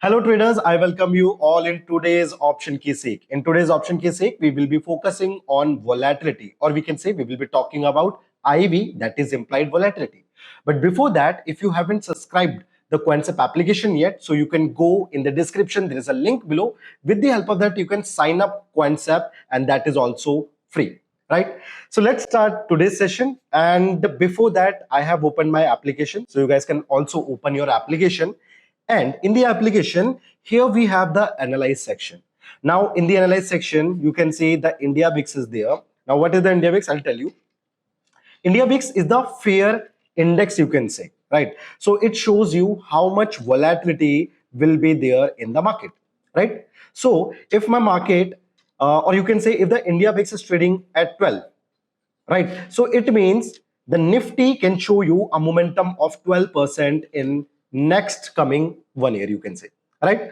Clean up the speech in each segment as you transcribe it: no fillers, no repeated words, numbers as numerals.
Hello traders, I welcome you all in today's option key seek. In today's option key seek, we will be focusing on volatility, or we can say we will be talking about IV, that is implied volatility. But before that, if you haven't subscribed the Quantsapp application yet, so you can go in the description, there is a link below. With the help of that, you can sign up Quantsapp, and that is also free. Right, so let's start today's session. And before that, I have opened my application, so you guys can also open your application. And in the application, here we have the analyze section. Now in the analyze section, you can see the India VIX is there. Now what is the India VIX? I'll tell you. India VIX is the fair index, you can say, right? So it shows you how much volatility will be there in the market, right? So if my market, or you can say if the India VIX is trading at 12, right? So it means the Nifty can show you a momentum of 12% in next coming 1 year, you can say, right?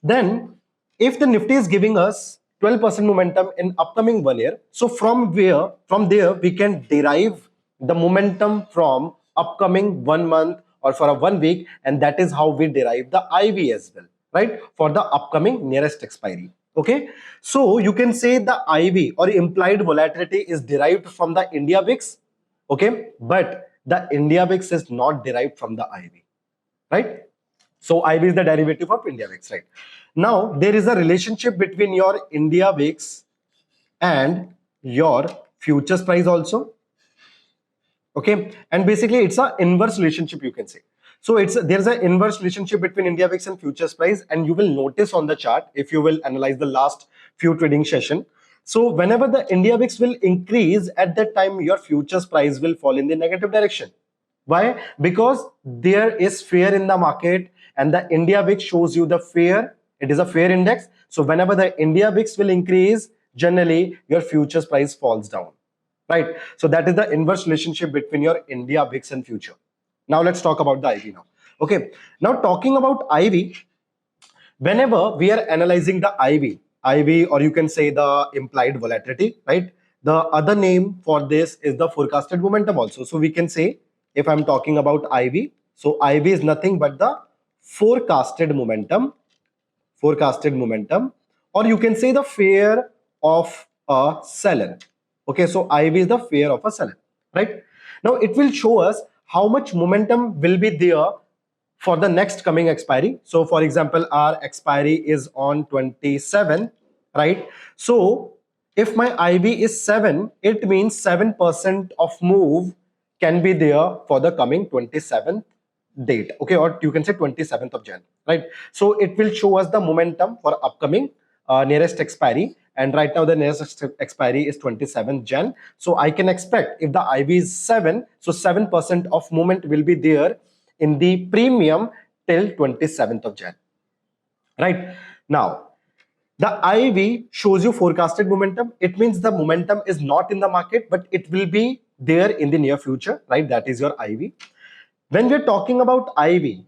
Then if the Nifty is giving us 12% momentum in upcoming 1 year, so from there we can derive the momentum from upcoming 1 month or for a 1 week, and that is how we derive the IV as well, right, for the upcoming nearest expiry. Okay, so you can say the IV or implied volatility is derived from the India VIX, okay, but the India VIX is not derived from the IV, right? So IV is the derivative of India VIX, right? Now there is a relationship between your India VIX and your futures price also, okay, and basically it's a inverse relationship, you can say. So there's an inverse relationship between India VIX and futures price, and you will notice on the chart if you will analyze the last few trading session. So whenever the India VIX will increase, at that time your futures price will fall in the negative direction. Why? Because there is fear in the market, and the India VIX shows you the fear. It is a fear index. So whenever the India VIX will increase, generally your futures price falls down, right? So that is the inverse relationship between your India VIX and future. Now let's talk about the IV now. Okay, now talking about IV, whenever we are analyzing the IV, or you can say the implied volatility, right? The other name for this is the forecasted momentum also. So we can say, if I'm talking about IV, so IV is nothing but the forecasted momentum, or you can say the fear of a seller. Okay, so IV is the fear of a seller, right? Now it will show us how much momentum will be there for the next coming expiry. So for example, our expiry is on 27, right? So if my IV is 7, it means 7% of move can be there for the coming 27th date, okay, or you can say 27th of Jan, right? So it will show us the momentum for upcoming nearest expiry, and right now the nearest expiry is 27th Jan. So I can expect if the IV is 7, so 7% of movement will be there in the premium till 27th of Jan, right? Now the IV shows you forecasted momentum. It means the momentum is not in the market, but it will be there in the near future, right? That is your IV. When we're talking about IV,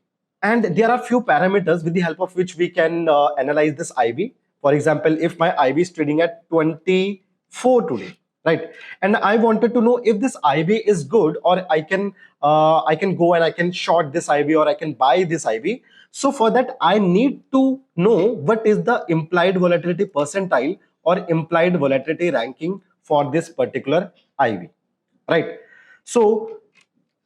and there are few parameters with the help of which we can analyze this IV. For example, if my IV is trading at 24 today, right, and I wanted to know if this IV is good, or I can go and I can short this IV, or I can buy this IV. So for that, I need to know what is the implied volatility percentile or implied volatility ranking for this particular IV, right? So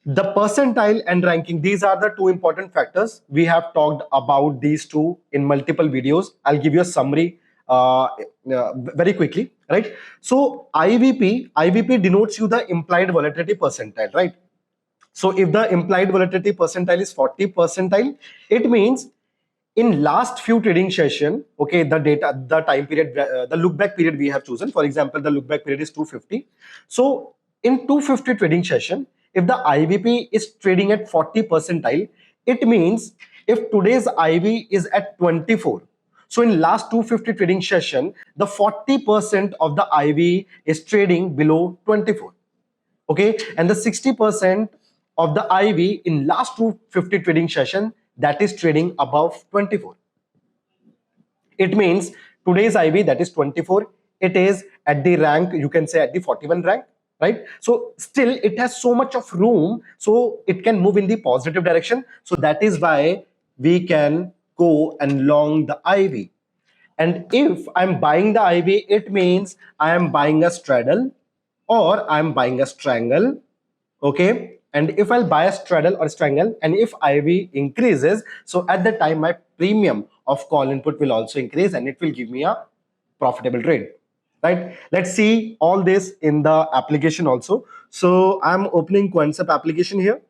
the percentile and ranking, these are the two important factors. We have talked about these two in multiple videos. I'll give you a summary very quickly, right? So IVP denotes you the implied volatility percentile, right? So if the implied volatility percentile is 40 percentile, it means in last few trading session, okay, the time period, the look back period we have chosen. For example, the look back period is 250. So in 250 trading session, if the IVP is trading at 40 percentile, it means if today's IV is at 24, so in last 250 trading session, the 40% of the IV is trading below 24, okay, and the 60% of the IV in last 250 trading session, that is trading above 24. It means today's IV, that is 24, it is at the rank, you can say at the 41 rank, right? So still it has so much of room, so it can move in the positive direction. So that is why we can go and long the IV. And if I'm buying the IV, it means I am buying a straddle or I'm buying a strangle. Okay. And if I'll buy a straddle or strangle, and if IV increases, so at that time, my premium of call input will also increase and it will give me a profitable trade. Right. Let's see all this in the application also. So I'm opening Quantsapp application here.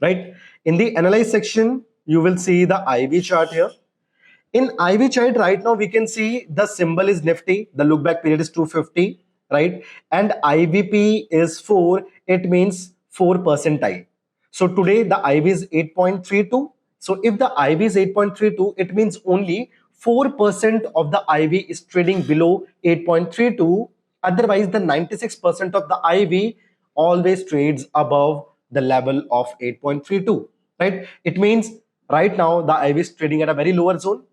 Right. In the analyze section, you will see the IV chart here. In IV chart right now, we can see the symbol is Nifty, the look back period is 250, right? And IVP is 4, it means 4 percentile. So today the IV is 8.32. So if the IV is 8.32, it means only 4% of the IV is trading below 8.32. Otherwise, the 96% of the IV always trades above the level of 8.32, right? It means right now the IV is trading at a very lower zone.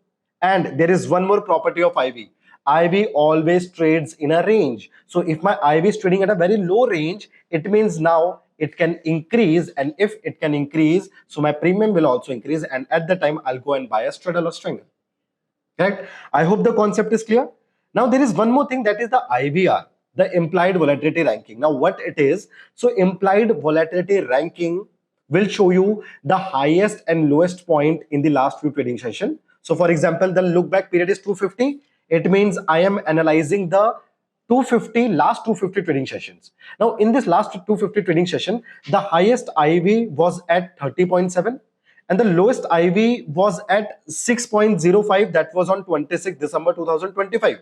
And there is one more property of IV. IV always trades in a range. So if my IV is trading at a very low range, it means now it can increase. And if it can increase, so my premium will also increase. And at the time, I'll go and buy a straddle or strangle. Correct? I hope the concept is clear. Now there is one more thing, that is the IVR, the implied volatility ranking. Now what it is? So implied volatility ranking will show you the highest and lowest point in the last few trading session. So for example, the look back period is 250. It means I am analyzing the last 250 trading sessions. Now in this last 250 trading session, the highest IV was at 30.7 and the lowest IV was at 6.05. That was on 26 December 2025,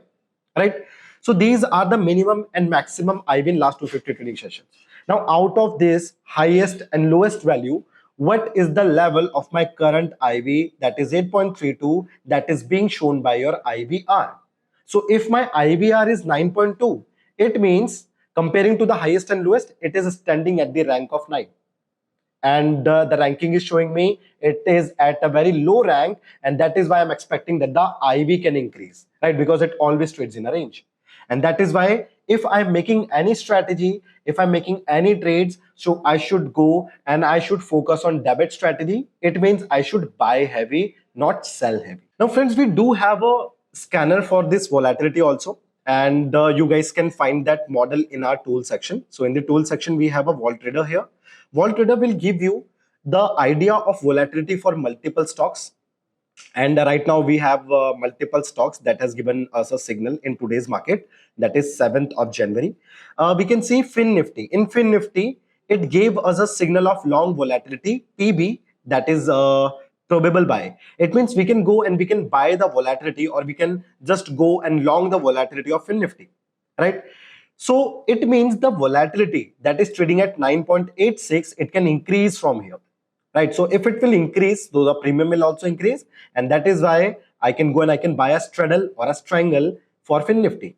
right? So these are the minimum and maximum IV in last 250 trading sessions. Now out of this highest and lowest value, what is the level of my current IV, that is 8.32, that is being shown by your IVR? So if my IVR is 9.2, it means comparing to the highest and lowest, it is standing at the rank of 9. And the ranking is showing me it is at a very low rank, and that is why I'm expecting that the IV can increase, right? Because it always trades in a range. And that is why if I'm making any strategy, if I'm making any trades, so I should go and I should focus on debit strategy. It means I should buy heavy, not sell heavy. Now friends, we do have a scanner for this volatility also, and you guys can find that model in our tool section. So in the tool section, we have a vol trader here. Vol trader will give you the idea of volatility for multiple stocks. And right now we have multiple stocks that has given us a signal in today's market, that is 7th of January. We can see Fin Nifty. In Fin Nifty, it gave us a signal of long volatility, PB, that is probable buy. It means we can go and we can buy the volatility, or we can just go and long the volatility of Fin Nifty, right? So it means the volatility that is trading at 9.86, it can increase from here, right? So if it will increase, though the premium will also increase, and that is why I can go and I can buy a straddle or a strangle for Fin Nifty,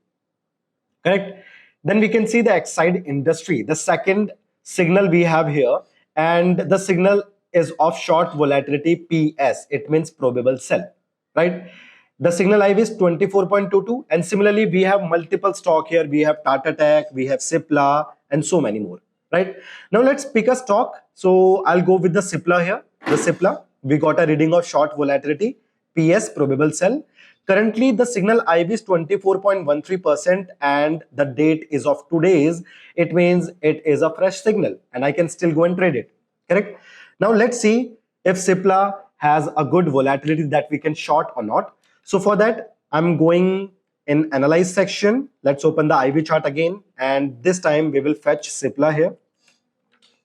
correct? Then we can see the Exide industry, the second signal we have here, and the signal is of short volatility PS. It means probable sell, right? The signal IV is 24.22, and similarly we have multiple stock here. We have Tata Tech, we have Cipla, and so many more, right? Now let's pick a stock. So I'll go with the Cipla here. The Cipla, we got a reading of short volatility, PS, probable sell. Currently the signal IV is 24.13%, and the date is of today's. It means it is a fresh signal and I can still go and trade it, correct? Now let's see if Cipla has a good volatility that we can short or not. So for that, I'm going in analyze section. Let's open the IV chart again, and this time we will fetch Cipla here.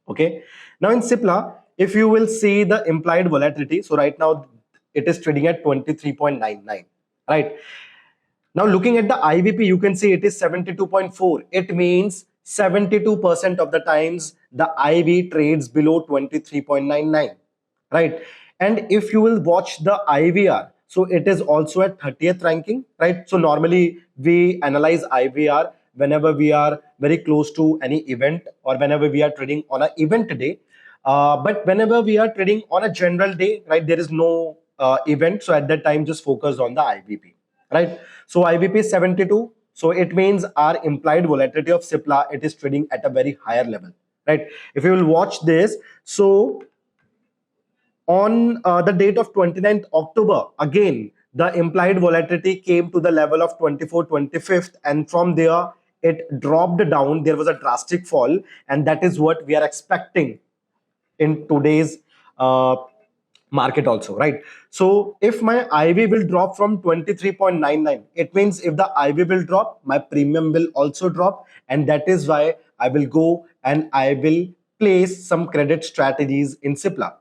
Okay. Now in Cipla, if you will see the implied volatility, so right now it is trading at 23.99, right? Now looking at the IVP, you can see it is 72.4. It means 72% of the times the IV trades below 23.99, right? And if you will watch the IVR, so it is also at 30th ranking, right? So normally we analyze IVR whenever we are very close to any event, or whenever we are trading on an event day. But whenever we are trading on a general day, right, there is no event. So at that time, just focus on the IVP, right? So IVP is 72. So it means our implied volatility of Cipla, it is trading at a very higher level, right? If you will watch this, so On the date of 29th October, again, the implied volatility came to the level of 24th, 25th, and from there it dropped down. There was a drastic fall, and that is what we are expecting in today's market also, right? So if my IV will drop from 23.99, it means if the IV will drop, my premium will also drop, and that is why I will go and I will place some credit strategies in Cipla,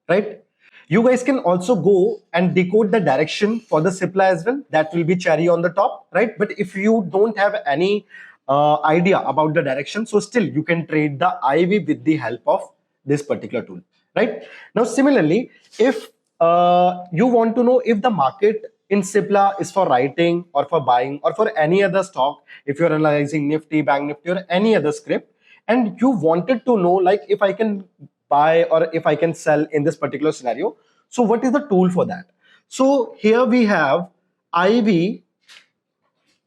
right? You guys can also go and decode the direction for the Cipla as well. That will be cherry on the top, right? But if you don't have any idea about the direction, so still you can trade the IV with the help of this particular tool, right? Now, similarly, if you want to know if the market in Cipla is for writing or for buying or for any other stock, if you're analyzing Nifty, Bank Nifty, or any other script, and you wanted to know like if I can buy or if I can sell in this particular scenario, so what is the tool for that? So here we have IV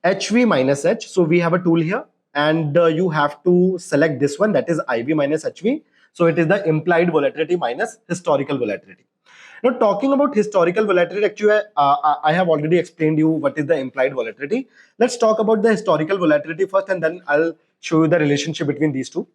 HV minus H. So we have a tool here, and you have to select this one, that is IV minus HV. So it is the implied volatility minus historical volatility. Now, talking about historical volatility, actually, I have already explained you what is the implied volatility. Let's talk about the historical volatility first, and then I'll show you the relationship between these two.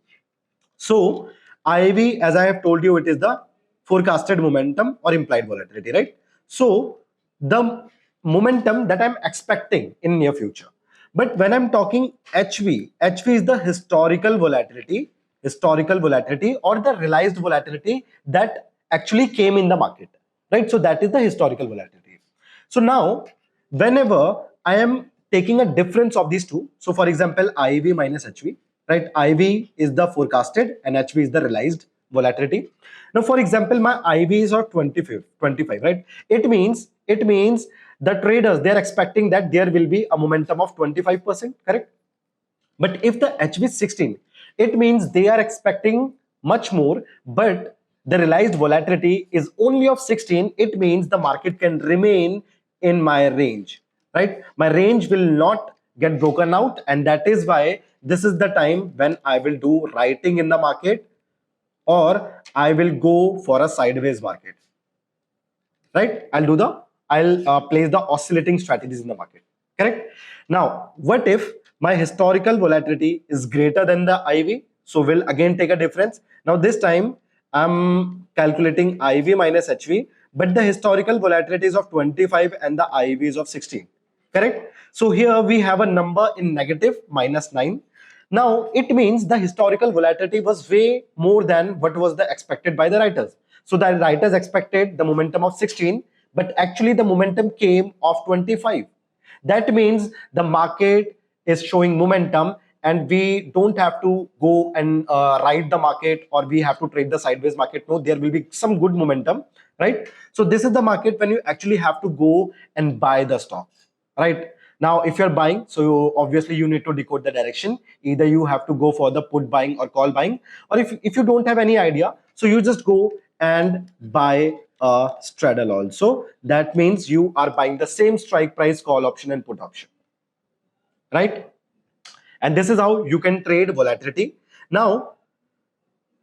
So IV, as I have told you, it is the forecasted momentum or implied volatility, right? So the momentum that I'm expecting in near future. But when I'm talking HV is the historical volatility or the realized volatility that actually came in the market, right? So that is the historical volatility. So now, whenever I am taking a difference of these two, so for example, IV minus HV, right? IV is the forecasted and HV is the realized volatility. Now, for example, my IV is of 25, right? It means the traders, they are expecting that there will be a momentum of 25%, correct? But if the HV is 16, it means they are expecting much more, but the realized volatility is only of 16. It means the market can remain in my range, right? My range will not get broken out, and that is why this is the time when I will do writing in the market or I will go for a sideways market, right? I'll place the oscillating strategies in the market, correct? Now, what if my historical volatility is greater than the IV? So we'll again take a difference. Now this time I'm calculating IV minus HV, but the historical volatility is of 25 and the IV is of 16, correct? So here we have a number in negative -9. Now it means the historical volatility was way more than what was the expected by the writers. So the writers expected the momentum of 16, but actually the momentum came of 25. That means the market is showing momentum, and we don't have to go and ride the market or we have to trade the sideways market. No, there will be some good momentum, right? So this is the market when you actually have to go and buy the stock, right? Now, if you're buying, so obviously you need to decode the direction. Either you have to go for the put buying or call buying, or if you don't have any idea, so you just go and buy a straddle also. That means you are buying the same strike price call option and put option, right? And this is how you can trade volatility. Now,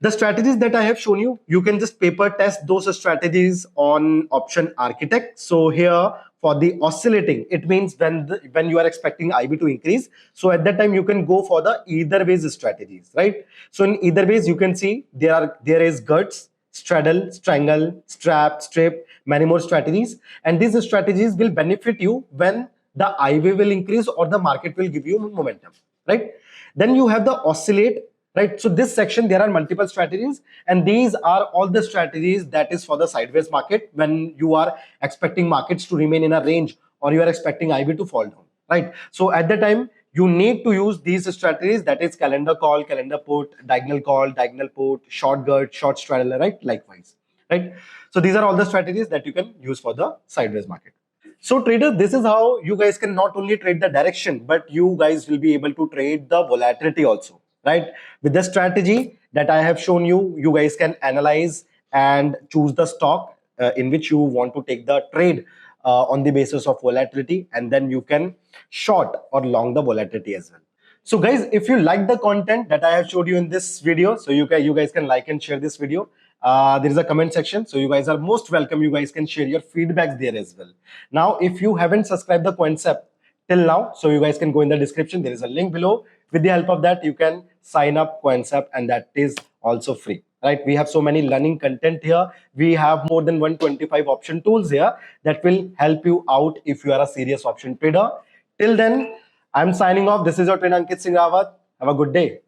the strategies that I have shown you, you can just paper test those strategies on option architect. So here for the oscillating, it means when you are expecting IB to increase. So at that time you can go for the either ways strategies, right? So in either ways you can see there is guts, straddle, strangle, strap, strip, many more strategies. And these strategies will benefit you when the IB will increase or the market will give you momentum, right? Then you have the oscillate, right? So this section, there are multiple strategies, and these are all the strategies that is for the sideways market when you are expecting markets to remain in a range or you are expecting IB to fall down, right? So at the time you need to use these strategies, that is calendar call, calendar put, diagonal call, diagonal put, short gut, short straddle, right? Likewise, right? So these are all the strategies that you can use for the sideways market. So traders, this is how you guys can not only trade the direction, but you guys will be able to trade the volatility also, right? With the strategy that I have shown you, you guys can analyze and choose the stock in which you want to take the trade on the basis of volatility, and then you can short or long the volatility as well. So guys, if you like the content that I have showed you in this video, so you guys can like and share this video. there is a comment section, so you guys are most welcome. You guys can share your feedbacks there as well. Now, if you haven't subscribed the Quantsapp till now, so you guys can go in the description. There is a link below. With the help of that, you can sign up Quantsapp, and that is also free. Right? We have so many learning content here. We have more than 125 option tools here that will help you out if you are a serious option trader. Till then, I'm signing off. This is your trainer Ankit Singh Rawat. Have a good day.